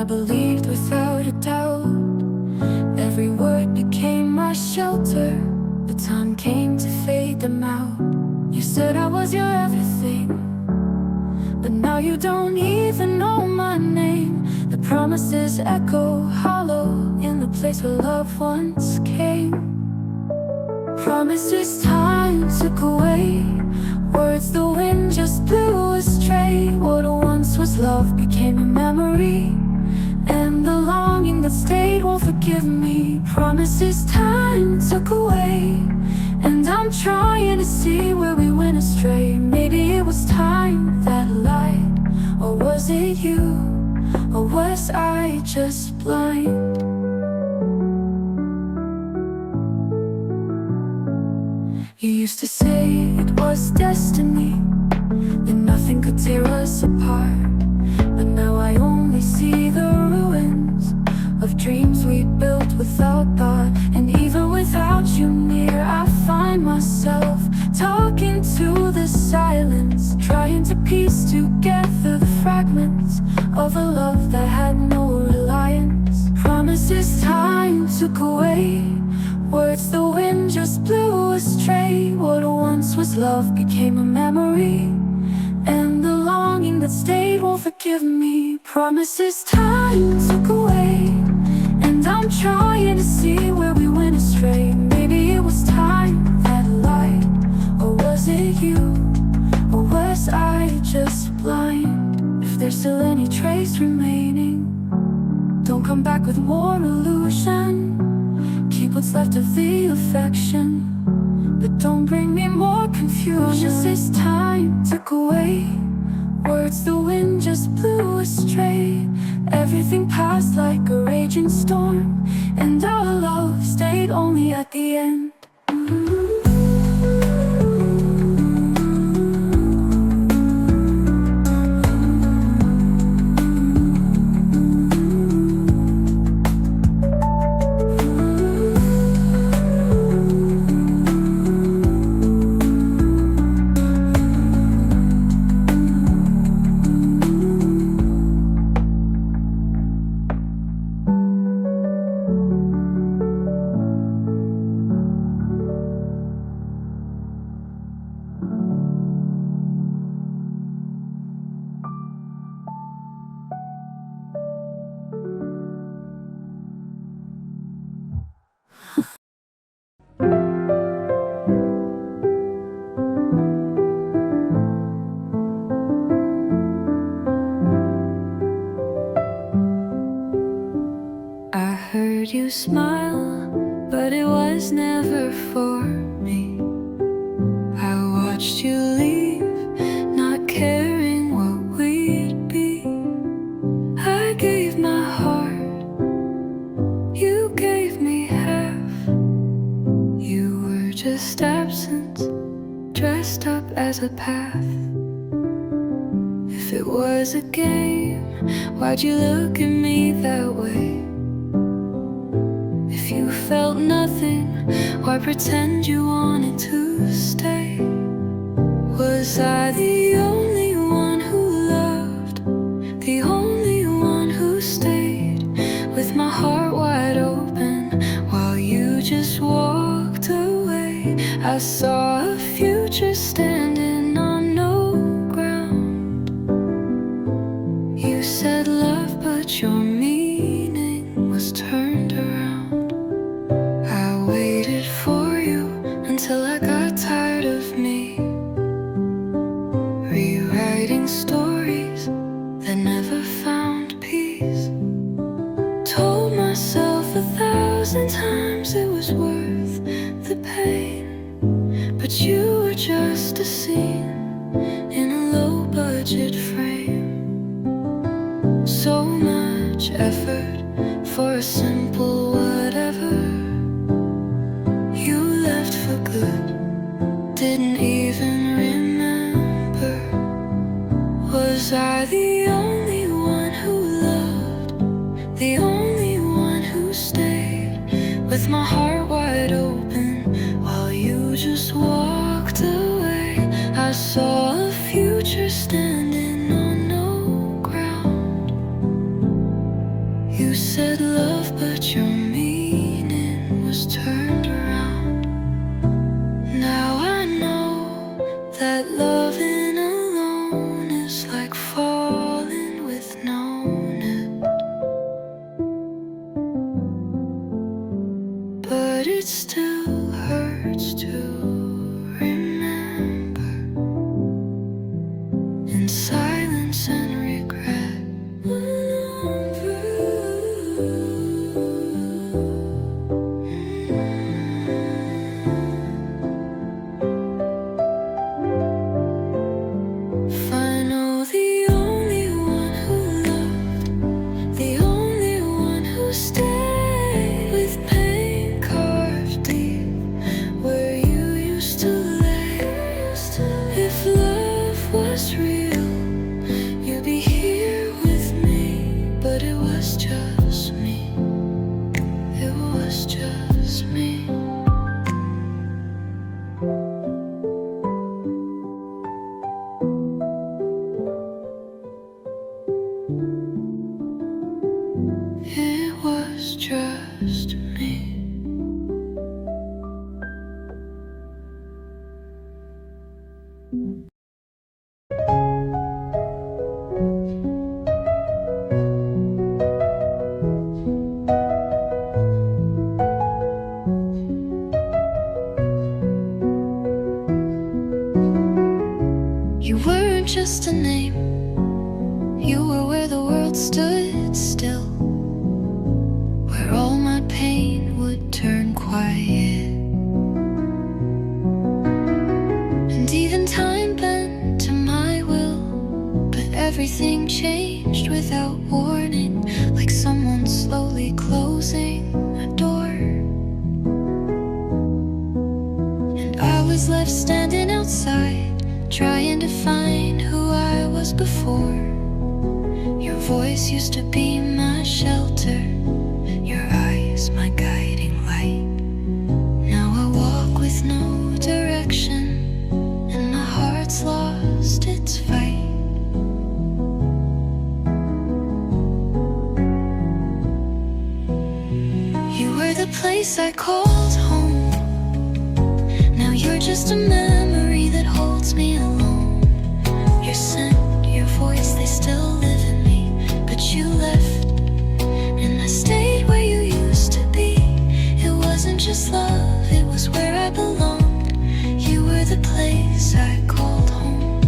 I believed without a doubt. Every word became my shelter. The time came to fade them out. You said I was your everything, but now you don't even know my name. The promises echo hollow in the place where love once came. Promises time took away, words the wind just blew astray. What once was love became a memory, and the longing that stayed won't forgive me. Promises time took away, and I'm trying to see where we went astray. Maybe it was time that lied, or was it you, or was I just blind? You used to say it was destiny, that nothing could tear us apart. But now I only see the ruins of dreams we built without thought. And even without you near, I find myself talking to the silence, trying to piece together the fragments of a love that had no reliance. Promises time took away, words the wind just blew astray. What once was love became a memory, and the longing that stayed won't forgive me. Promises time took away, and I'm trying to see where we went astray. Maybe it was time that lied, or was it you, or was I just blind? If there's still any trace remaining, don't come back with more illusion. Keep what's left of the affection, but don't bring me more confusion. Promises time took away, words the wind just blew astray. Everything passed like a raging storm, and our love stayed only at the end. You smile, but it was never for me. I watched you leave, not caring what we'd be. I gave my heart, you gave me half. You were just absent, dressed up as a path. If it was a game, why'd you look at me that way? If you felt nothing, why pretend you wanted to stay? Was I the only one who loved, the only one who stayed with my heart wide open while you just walked away? I saw a future standing on no ground. You said love, but your meaning was turned around. Waited for you until I got tired of me, rewriting stories that never found peace. Told myself 1,000 times it was worth the pain, but you were just a scene in a low-budget frame. So much effort for a simple whatever. For good, didn't even remember. Was I the only one who loved, the only one who stayed with my heart wide open while you just walked away? I saw a future standing on no ground. You said love, but your meaning was turned around. Now I know that loving alone is like falling with no net. But it still hurts to remember, in silence and regret. It was just me. You weren't just a name, you were where the world stood still, where all my pain would turn quiet. And even time bent to my will, but everything changed without warning, like someone slowly closing a door. And I was left standing outside, trying to find who I was before. Your voice used to be my shelter, your eyes my guiding light. Now I walk with no direction, and my heart's lost its fight. You were the place I called home. Now you're just a memory that holds me alone. Your scent, your voice, they still live in me, but you left, and I stayed where you used to be. It wasn't just love, it was where I belonged. You were the place I called home.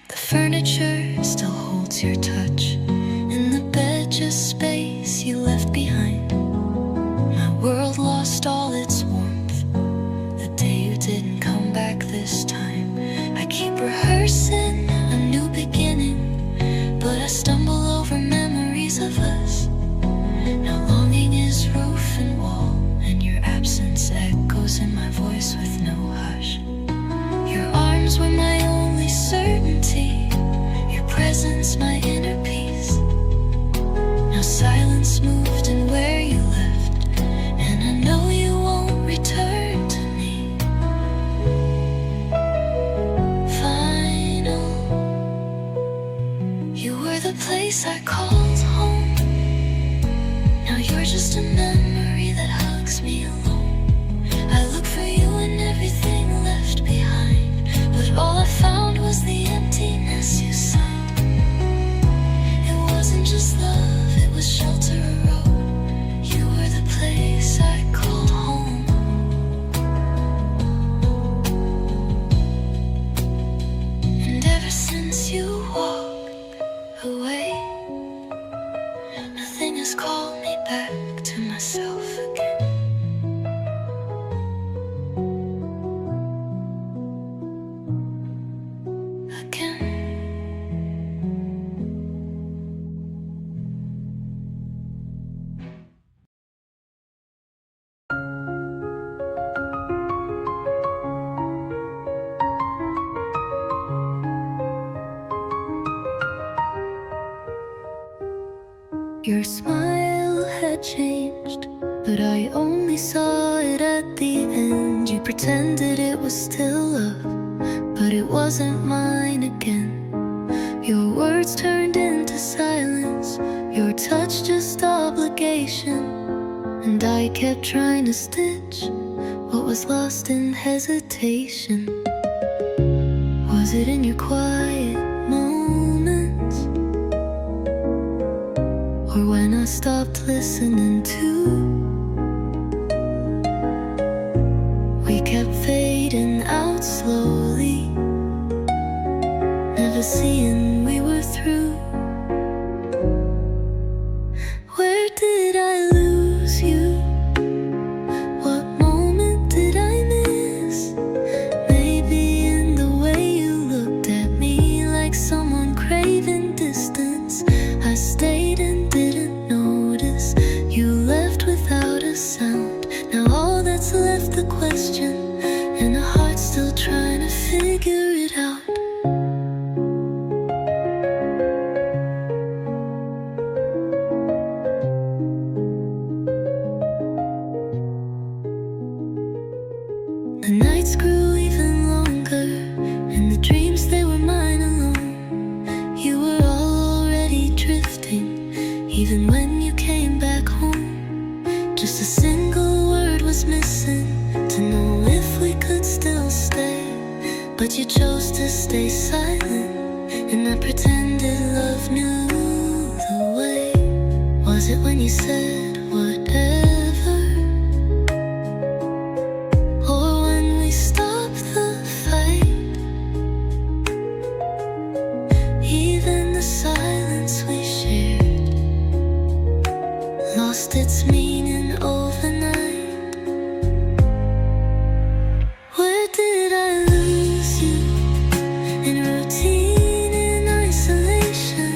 The furniture still holds your touch, and the bed just space you left behind. My world lost all its warmth the day you didn't come back this time. I keep rehearsing a new beginning, but I stumble over memories of us. Now longing is roof and wall, and your absence echoes in my voice with no hush. Your arms were my only certainty, your presence my inner peace. Now silence moved in where you left, and I know you won't return to me. Final, you were the place I called home. Now you're just a memory that hugs me alone. I look for you in everything left behind, but all I found was the emptiness you signed. It wasn't just love, it was shelter or road. You were the place I called home. And ever since you walked away, nothing has called me back to myself again. Your smile had changed, but I only saw it at the end. You pretended it was still love, but it wasn't mine again. Your words turned into silence, your touch just obligation. And I kept trying to stitch what was lost in hesitation. Was it in your quiet moments, or when I stopped listening too? We kept fading out slowly, never seeing we were through. Where did I lose you? What moment did I miss? Maybe in the way you looked at me like someone craving distance. I stayed and didn't notice you left without a sound. Now all that's left the question, and a heart still trying to figure it out. The nights grew even longer, and the dreams, they were mine alone. You were already drifting, even when you came back home. Just a single word was missing to know if we could still stay. But you chose to stay silent, and I pretended love knew the way. Was it when you said whatever, or when we stopped the fight? Even the silence we shared lost its meaning overnight. Where did I lose you? In routine, in isolation?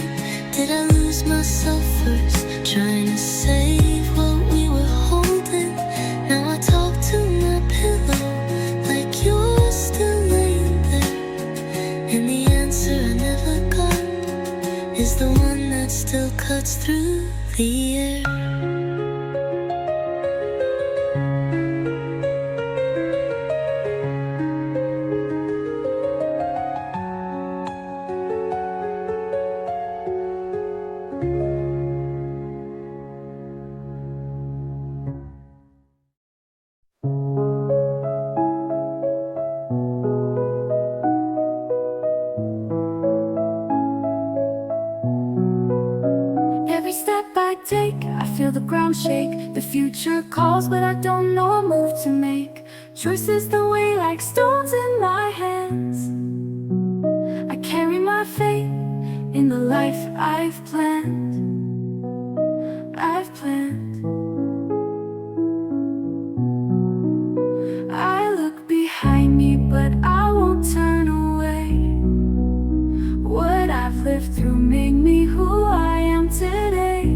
Did I lose myself first, trying to save what we were holding? Now I talk to my pillow like you're still laying there, and the answer I never got is the one that still cuts through the air. Every step I take, I feel the ground shake. The future calls, but I don't know a move to make. Choices that weigh like stones in my hands. I carry my fate in the life I've planned. I look behind me, but I won't turn away. What I've lived through made me who I am today.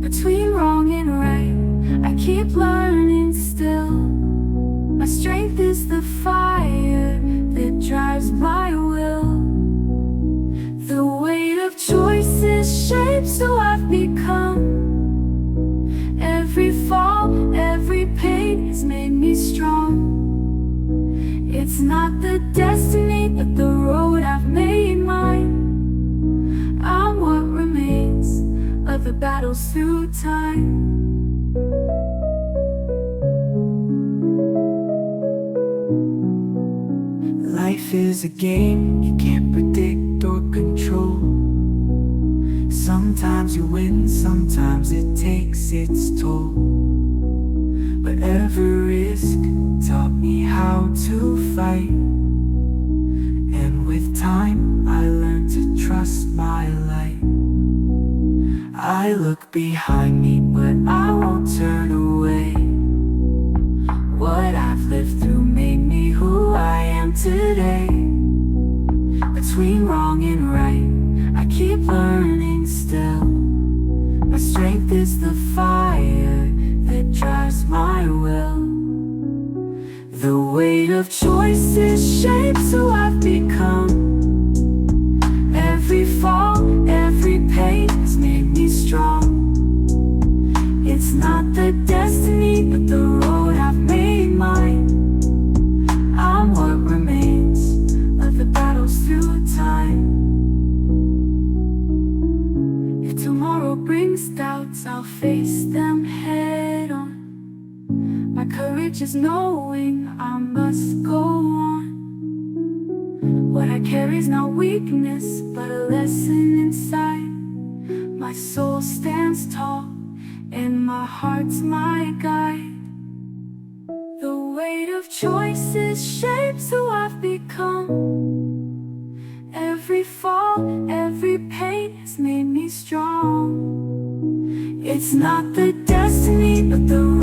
Between wrong and right, I keep learning still. My strength is the fire that drives my will. The weight of choices shapes who I've become. Every fall, every pain has made me strong. It's not the destiny, but the road I've made mine. I'm what remains of the battles through time. Life is a game you can't predict or control. Sometimes you win, sometimes it takes its toll. But every risk taught me how to fight, and with time I learned to trust my light. I look behind me, but I won't turn away. What I've lived through made me who I am today. Between wrong and right, I keep learning still. My strength is the fire that drives my will. The weight of choices shapes who I've become. Every fall, every pain has made me strong. It's not the destiny, but the road I've made mine. I'm what remains What I carry is not weakness, but a lesson inside. My soul stands tall, and my heart's my guide. The weight of choices shapes who I've become. Every fall, every pain has made me strong. It's not the destiny, but the